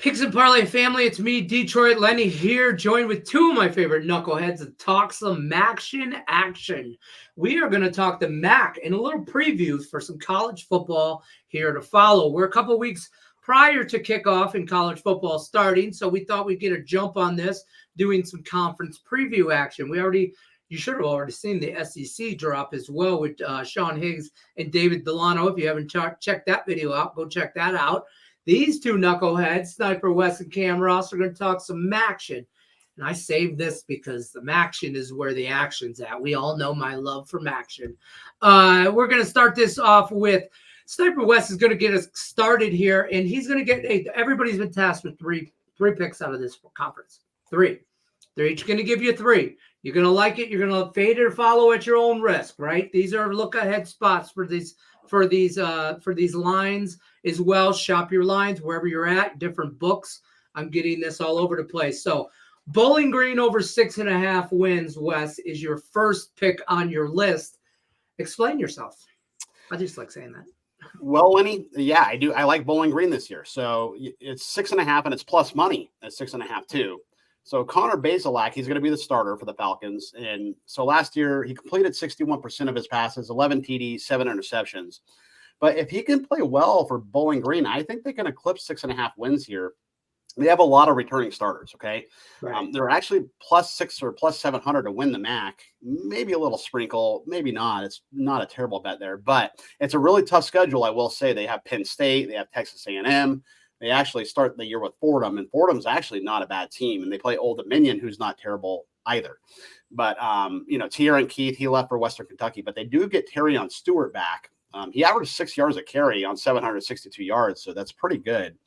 Picks and Parlay family, it's me, Detroit Lenny here, joined with two of my favorite knuckleheads to talk some Maction action. We are going to talk the MAC and a little previews for some college football here to follow. We're a couple weeks prior to kickoff in college football starting, so we thought we'd get a jump on this, doing some conference preview action. You should have already seen the SEC drop as well with Sean Higgs and David Delano. If you haven't checked that video out, go check that out. These two knuckleheads, Sniper West and Cam Ross, are going to talk some Maction. And I saved this because the Maction is where the action's at. We all know my love for Maction. We're going to start this off with Sniper West is going to get us started here, and he's going to get everybody's been tasked with three picks out of this conference. Three. They're each going to give you three. You're going to like it. You're going to fade or follow at your own risk, right? These are look ahead spots for these lines as well. Shop your lines wherever you're at. Different books. I'm getting this all over the place. So Bowling Green over 6.5 wins, Wes, is your first pick on your list. Explain yourself. I just like saying that. Well, Lenny, yeah, I do. I like Bowling Green this year. So it's 6.5 and it's plus money at 6.5 too. So Connor Bazelak, he's going to be the starter for the Falcons. And so last year he completed 61% of his passes, 11 TDs, 7 interceptions. But if he can play well for Bowling Green, I think they can eclipse 6.5 wins here. They have a lot of returning starters, okay? Right. They're actually +6 or +700 to win the MAC. Maybe a little sprinkle, maybe not. It's not a terrible bet there. But it's a really tough schedule, I will say. They have Penn State. They have Texas A&M. They actually start the year with Fordham, and Fordham's actually not a bad team. And they play Old Dominion, who's not terrible either. But, Tierran Keith, he left for Western Kentucky. But they do get Terrion Stewart back. He averaged 6 yards a carry on 762 yards, so that's pretty good.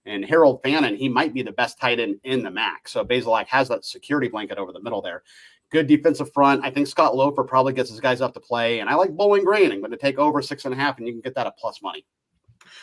And Harold Fannin, he might be the best tight end in the MAC. So Bazelak has that security blanket over the middle there. Good defensive front. I think Scott Loafer probably gets his guys up to play. And I like Bowling Green. I'm going to take over 6.5, and you can get that at plus money.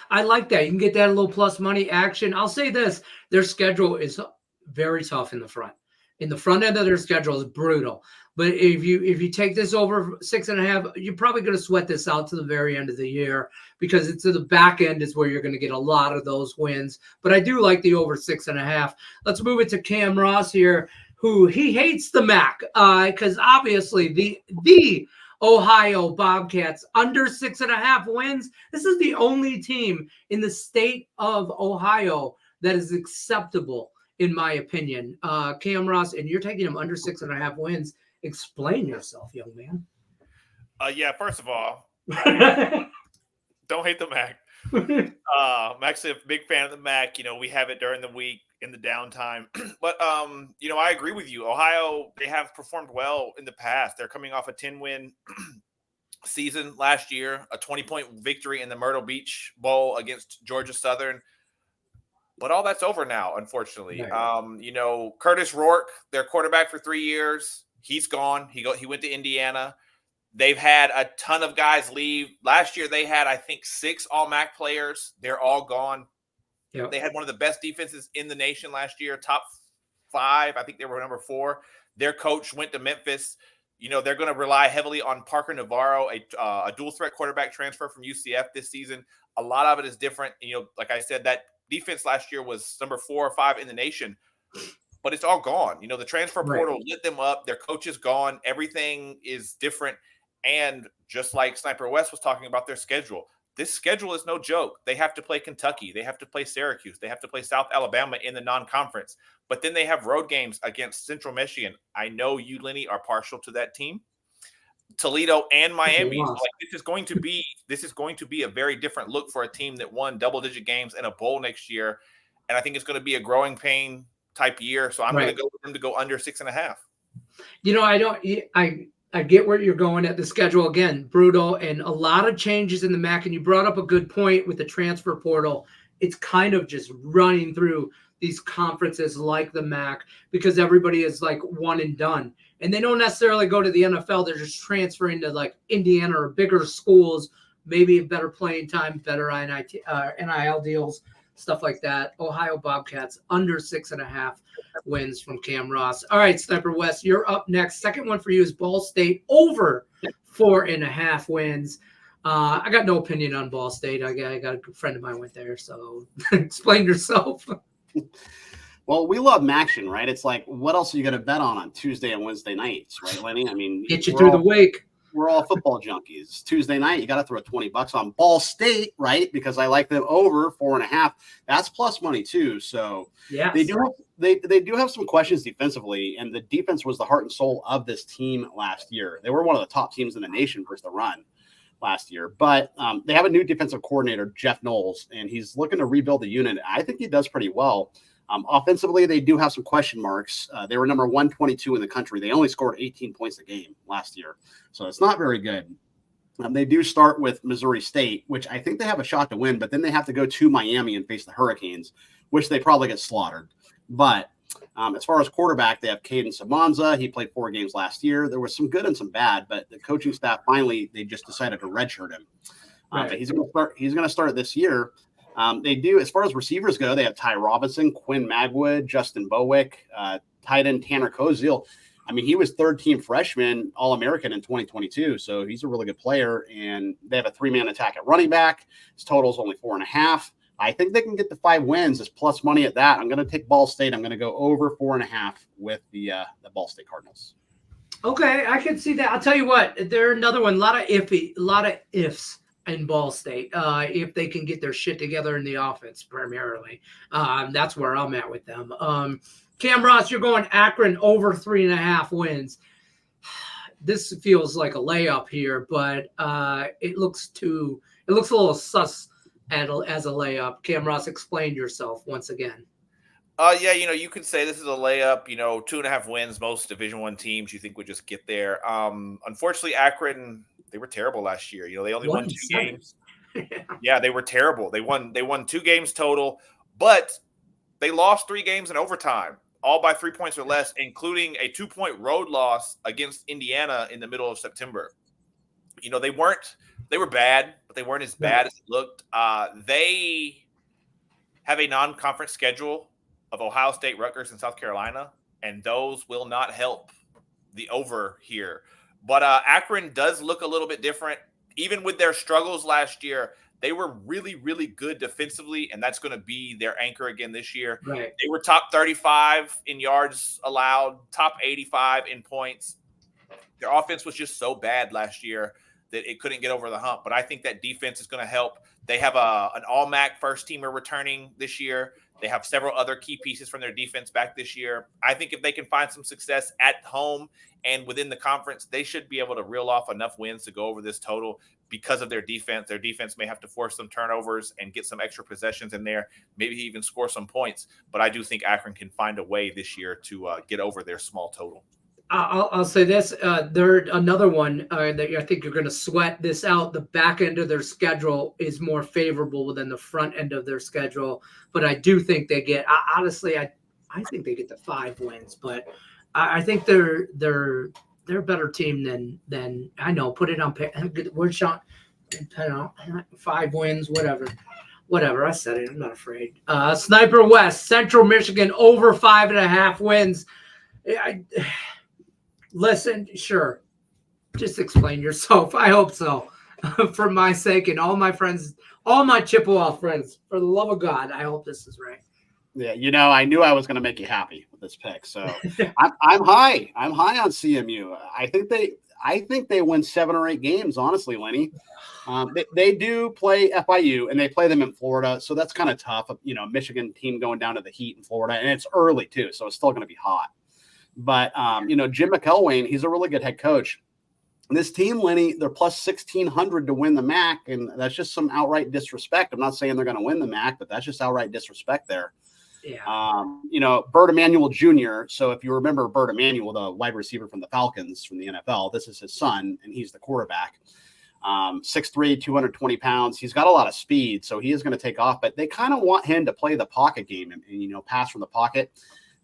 I like that. You can get that a little plus money action. I'll say this. Their schedule is very tough in the front. In the front end of their schedule is brutal. But if you take this over 6.5, you're probably going to sweat this out to the very end of the year because it's to the back end is where you're going to get a lot of those wins. But I do like the over 6.5. Let's move it to Cam Ross here, who he hates the MAC because obviously the Ohio Bobcats under 6.5 wins. This is the only team in the state of Ohio that is acceptable, in my opinion. Cam Ross, and you're taking them under 6.5 wins. Explain yourself, young man. Yeah, first of all, don't hate the MAC. I'm actually a big fan of the MAC. We have it during the week in the downtime. But, I agree with you. Ohio, they have performed well in the past. They're coming off a 10-win season last year, a 20-point victory in the Myrtle Beach Bowl against Georgia Southern. But all that's over now, unfortunately. Right. Curtis Rourke, their quarterback for 3 years, he's gone. He went to Indiana. They've had a ton of guys leave. Last year, they had, I think, 6 All-MAC players. They're all gone. Yep. They had one of the best defenses in the nation last year, top 5. I think they were number 4. Their coach went to Memphis. They're going to rely heavily on Parker Navarro, a dual-threat quarterback transfer from UCF this season. A lot of it is different. Like I said, that defense last year was number 4 or 5 in the nation. But it's all gone. The transfer portal lit them up. Their coach is gone. Everything is different. And just like Sniper West was talking about their schedule, this schedule is no joke. They have to play Kentucky. They have to play Syracuse. They have to play South Alabama in the non-conference. But then they have road games against Central Michigan. I know you, Lenny, are partial to that team. Toledo and Miami. So this is going to be a very different look for a team that won double-digit games in a bowl next year. And I think it's going to be a growing pain type year. So I'm going to go with them to go under 6.5. I get where you're going at the schedule. Again, brutal and a lot of changes in the MAC. And you brought up a good point with the transfer portal. It's kind of just running through these conferences like the MAC because everybody is like one and done. And they don't necessarily go to the NFL. They're just transferring to like Indiana or bigger schools, maybe a better playing time, better NIL deals, stuff like that. Ohio Bobcats under 6.5 wins from Cam Ross. All right, Sniper West, you're up next. Second one for you is Ball State over 4.5 wins. I got no opinion on Ball State. I got a good friend of mine went there, so explain yourself. Well, we love Maction, right? It's like, what else are you going to bet on Tuesday and Wednesday nights, right, Lenny? I mean, Get you through the week. We're all football junkies. Tuesday night, you got to throw $20 on Ball State, right? Because I like them over 4.5. That's plus money too. So yeah, they do have some questions defensively, and the defense was the heart and soul of this team last year. They were one of the top teams in the nation versus the run last year, but they have a new defensive coordinator, Jeff Knowles, and he's looking to rebuild the unit. I think he does pretty well. Offensively, they do have some question marks. They were number 122 in the country. They only scored 18 points a game last year, so it's not very good. They do start with Missouri State, which I think they have a shot to win, but then they have to go to Miami and face the Hurricanes, which they probably get slaughtered. But as far as quarterback, they have Caden Samanza. He played 4 games last year. There was some good and some bad, but the coaching staff finally they just decided to redshirt him. But he's going to start this year. They do, as far as receivers go, they have Ty Robinson, Quinn Magwood, Justin Bowick, tight end Tanner Koziel. I mean, he was third-team freshman All-American in 2022, so he's a really good player. And they have a 3-man attack at running back. His total is only 4.5. I think they can get to 5 wins. It's plus money at that. I'm going to take Ball State. I'm going to go over 4.5 with the Ball State Cardinals. Okay, I can see that. I'll tell you what, they're another one. A lot of ifs in Ball State. If they can get their shit together in the offense, primarily, that's where I'm at with them. Cam Ross, you're going Akron over 3.5 wins. This feels like a layup here, but it looks a little sus as a layup. Cam Ross, explain yourself once again. Yeah, you could say this is a layup. 2.5 wins. Most Division I teams you think would just get there. Unfortunately, Akron, they were terrible last year. They only won 2 games. Yeah, they were terrible. They won 2 games total, but they lost 3 games in overtime, all by 3 points or less, including a 2-point road loss against Indiana in the middle of September. They were bad, but they weren't as bad as it looked. They have a non-conference schedule of Ohio State, Rutgers, and South Carolina, and those will not help the over here. But Akron does look a little bit different. Even with their struggles last year, they were really, really good defensively, and that's going to be their anchor again this year. Right. They were top 35 in yards allowed, top 85 in points. Their offense was just so bad last year that it couldn't get over the hump. But I think that defense is going to help. They have an all-MAC first-teamer returning this year. They have several other key pieces from their defense back this year. I think if they can find some success at home and within the conference, they should be able to reel off enough wins to go over this total because of their defense. Their defense may have to force some turnovers and get some extra possessions in there, maybe even score some points. But I do think Akron can find a way this year to get over their small total. I'll say this. They're another one that I think you're going to sweat this out. The back end of their schedule is more favorable than the front end of their schedule. But I do think they get – honestly, I think they get to 5 wins. But I think they're a better team than – I know, put it on – where's Sean? 5 wins, whatever. I said it. I'm not afraid. Sniper West, Central Michigan, over 5.5 wins. Listen, sure. Just explain yourself. I hope so. For my sake and all my friends, all my Chippewa friends, for the love of God, I hope this is right. Yeah, I knew I was going to make you happy with this pick. So I'm high. I'm high on CMU. I think they win 7 or 8 games, honestly, Lenny. They do play FIU, and they play them in Florida, so that's kind of tough. Michigan team going down to the heat in Florida, and it's early too, so it's still going to be hot. But, Jim McElwain, he's a really good head coach. And this team, Lenny, they're plus 1,600 to win the MAC, and that's just some outright disrespect. I'm not saying they're going to win the MAC, but that's just outright disrespect there. Yeah. Bert Emanuel Jr., so if you remember Bert Emanuel, the wide receiver from the Falcons from the NFL, this is his son, and he's the quarterback. 6'3", 220 pounds. He's got a lot of speed, so he is going to take off. But they kind of want him to play the pocket game and pass from the pocket.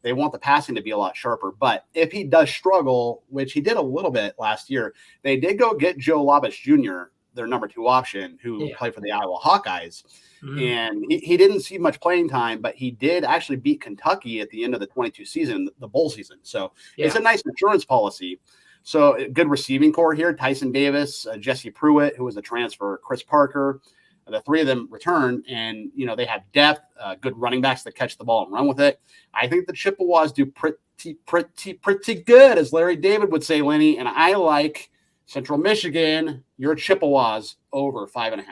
They want the passing to be a lot sharper. But if he does struggle, which he did a little bit last year, they did go get Joe Labas Jr., their number 2 option, who played for the Iowa Hawkeyes. Mm-hmm. And he didn't see much playing time, but he did actually beat Kentucky at the end of the 22 season, the bowl season. So it's a nice insurance policy. So good receiving core here. Tyson Davis, Jesse Pruitt, who was a transfer, Chris Parker, The three of them return, and they have depth, good running backs that catch the ball and run with it. I think the Chippewas do pretty good, as Larry David would say, Lenny. And I like Central Michigan, your Chippewas, over 5.5.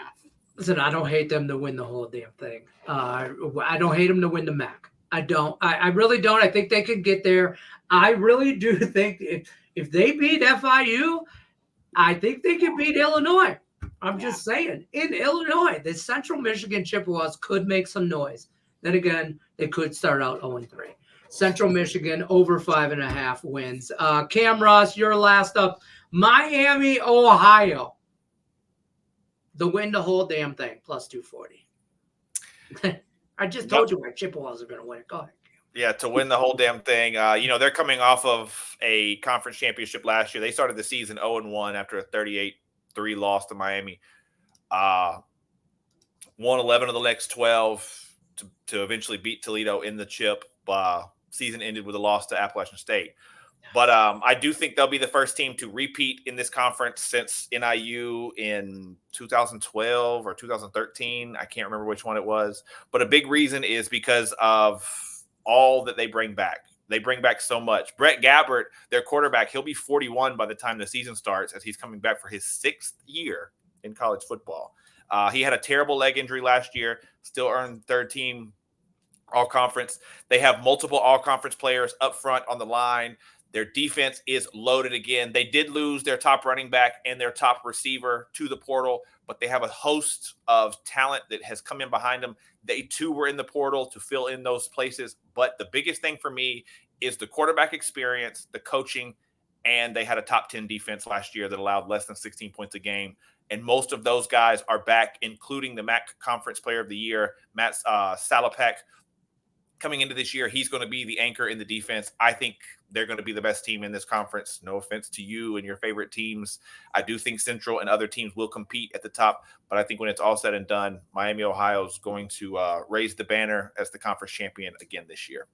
Listen, I don't hate them to win the whole damn thing. I don't hate them to win the MAC. I don't. I really don't. I think they can get there. I really do think if they beat FIU, I think they can beat Illinois. I'm just saying. In Illinois, the Central Michigan Chippewas could make some noise. Then again, they could start out 0-3. Central Michigan over 5.5 wins. Cam Ross, you're last up. Miami, Ohio. The win the whole damn thing, plus 240. I just told you my Chippewas are going to win it. Go ahead. Yeah, to win the whole damn thing. They're coming off of a conference championship last year. They started the season 0-1 after a 38-3 loss to Miami. Won 11 of the next 12 to eventually beat Toledo in the chip. Season ended with a loss to Appalachian State. But I do think they'll be the first team to repeat in this conference since NIU in 2012 or 2013. I can't remember which one it was. But a big reason is because of all that they bring back. They bring back so much. Brett Gabbert, their quarterback, he'll be 41 by the time the season starts, as he's coming back for his 6th year in college football. He had a terrible leg injury last year, still earned third team all-conference. They have multiple all-conference players up front on the line. Their defense is loaded again. They did lose their top running back and their top receiver to the portal, but they have a host of talent that has come in behind them. They too were in the portal to fill in those places. But the biggest thing for me is the quarterback experience, the coaching, and they had a top 10 defense last year that allowed less than 16 points a game. And most of those guys are back, including the MAC Conference Player of the Year, Matt Salopek. Coming into this year, he's going to be the anchor in the defense. I think they're going to be the best team in this conference. No offense to you and your favorite teams. I do think Central and other teams will compete at the top, but I think when it's all said and done, Miami, Ohio is going to raise the banner as the conference champion again this year.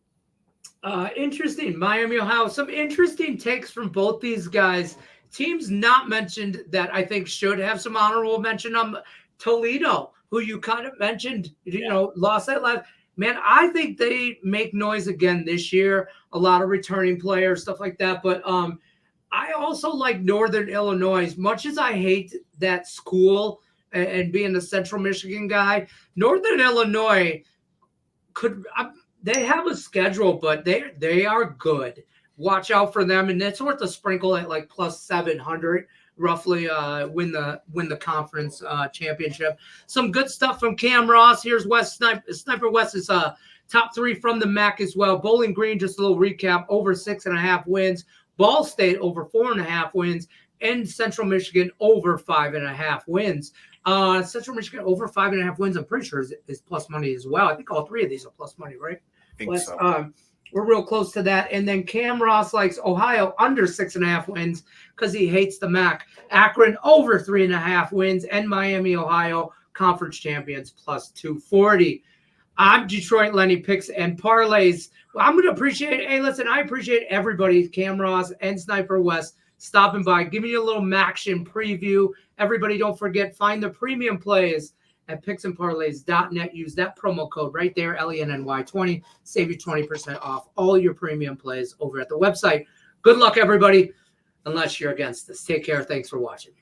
Interesting. Miami, Ohio. Some interesting takes from both these guys. Teams not mentioned that I think should have some honorable mention. Toledo, who you kind of mentioned, lost that last. Man, I think they make noise again this year. A lot of returning players, stuff like that. But I also like Northern Illinois. As much as I hate that school and being a Central Michigan guy, Northern Illinois they have a schedule, but they are good. Watch out for them, and it's worth a sprinkle at like plus 700. Roughly win the conference championship. Some good stuff from Cam Ross. Here's Sniper West's top 3 from the MAC as well. Bowling Green, just a little recap, over 6.5 wins. Ball State over 4.5 wins. And Central Michigan over 5.5 wins. Central Michigan over 5.5 wins, I'm pretty sure is plus money as well. I think all 3 of these are plus money, right? I think so. We're real close to that. And then Cam Ross likes Ohio under 6.5 wins because he hates the MAC. Akron over 3.5 wins. And Miami, Ohio, conference champions plus 240. I'm Detroit Lenny, Picks and Parlays. Well, I'm going to appreciate, I appreciate everybody, Cam Ross and Sniper West, stopping by, giving you a little Maction preview. Everybody, don't forget, find the premium plays at picksandparlays.net. Use that promo code right there, LENNY20. Save you 20% off all your premium plays over at the website. Good luck, everybody, unless you're against us. Take care. Thanks for watching.